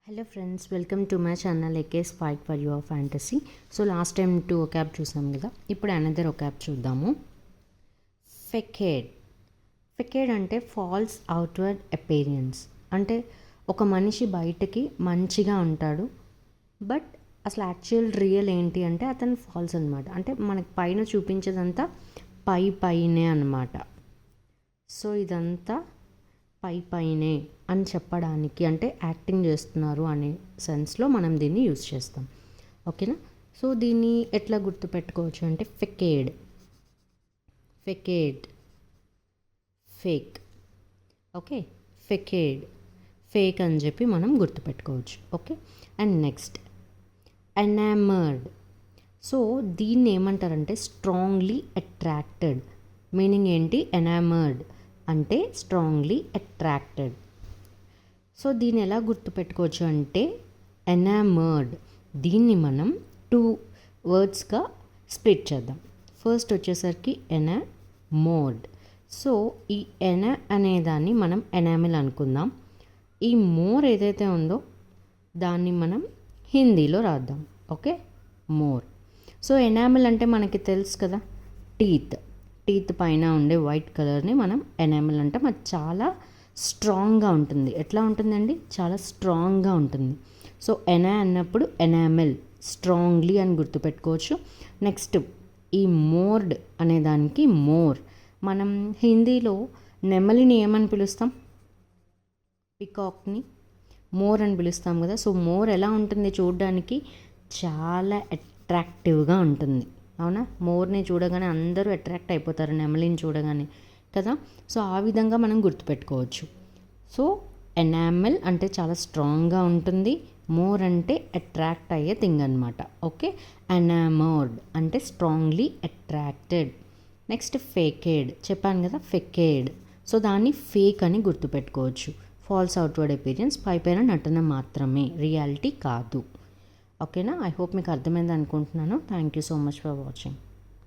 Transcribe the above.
Hello friends, welcome to my channel aces fight for your fantasy. So last time 2 ఒకాబ్ చూసాం కదా, ఇప్పుడు another vocab చూద్దాము. ఫెకేడ్. ఫెకేడ్ అంటే ఫాల్స్ అవుట్వర్డ్ అపీరియన్స్. అంటే ఒక మనిషి బయటకి మంచిగా ఉంటాడు, బట్ అసలు యాక్చువల్ రియల్ ఏంటి అంటే అతను ఫాల్స్ అనమాట. అంటే మనకి పైన చూపించేదంతా పైనే అనమాట. సో ఇదంతా పైనే అని చెప్పడానికి, అంటే యాక్టింగ్ చేస్తున్నారు అనే సెన్స్లో మనం దీన్ని యూజ్ చేస్తాం. ఓకేనా? సో దీన్ని ఎట్లా గుర్తుపెట్టుకోవచ్చు అంటే facade, fake. Okay, facade, fake అని చెప్పి మనం గుర్తుపెట్టుకోవచ్చు. Okay, and next enamoured. So దీన్ని ఏమంటారంటే స్ట్రాంగ్లీ అట్రాక్టెడ్. మీనింగ్ ఏంటి? ఎనామర్డ్ అంటే స్ట్రాంగ్లీ అట్రాక్టెడ్. సో దీన్ని ఎలా గుర్తుపెట్టుకోవచ్చు అంటే ఎనామర్డ్, దీన్ని మనం 2 వర్డ్స్గా స్ప్లిట్ చేద్దాం. ఫస్ట్ వచ్చేసరికి ఎనామోర్డ్. సో ఈ అనేదాన్ని మనం ఎనామిల్ అనుకుందాం. ఈ మోర్ ఏదైతే ఉందో దాన్ని మనం హిందీలో రాద్దాం. Okay, more. సో ఎనామిల్ అంటే మనకి తెలుసు కదా, టీత్ పైన ఉండే వైట్ కలర్ని మనం ఎనామిల్ అంటే అది చాలా స్ట్రాంగ్గా ఉంటుంది. ఎట్లా ఉంటుందండి? చాలా స్ట్రాంగ్గా ఉంటుంది. సో అన్నప్పుడు ఎనామిల్, స్ట్రాంగ్లీ అని గుర్తుపెట్టుకోవచ్చు. నెక్స్ట్ ఈ మోర్డ్ అనేదానికి మోర్. మనం హిందీలో నెమలిని ఏమని పిలుస్తాం? పికాక్ని మోర్ అని పిలుస్తాం కదా. సో మోర్ ఎలా ఉంటుంది? చూడడానికి చాలా అట్రాక్టివ్గా ఉంటుంది. అవునా? మోర్ని చూడగానే అందరూ అట్రాక్ట్ అయిపోతారు నెమలిని చూడగానే కదా. సో ఆ విధంగా మనం గుర్తుపెట్టుకోవచ్చు. సో ఎనామిల్ అంటే చాలా స్ట్రాంగ్గా ఉంటుంది, మోర్ అంటే అట్రాక్ట్ అయ్యే థింగ్ అనమాట. ఓకే, ఎనామర్డ్ అంటే స్ట్రాంగ్లీ అట్రాక్టెడ్. నెక్స్ట్ ఫేకేడ్, చెప్పాను కదా ఫెకేడ్. సో దాన్ని ఫేక్ అని గుర్తుపెట్టుకోవచ్చు. ఫాల్స్ అవుట్వర్డ్ అపీరియన్స్, పైన నటన మాత్రమే, రియాలిటీ కాదు. ఓకేనా? ఐ హోప్ మీకు అర్థమైంది అనుకుంటున్నాను. Thank you so much for watching.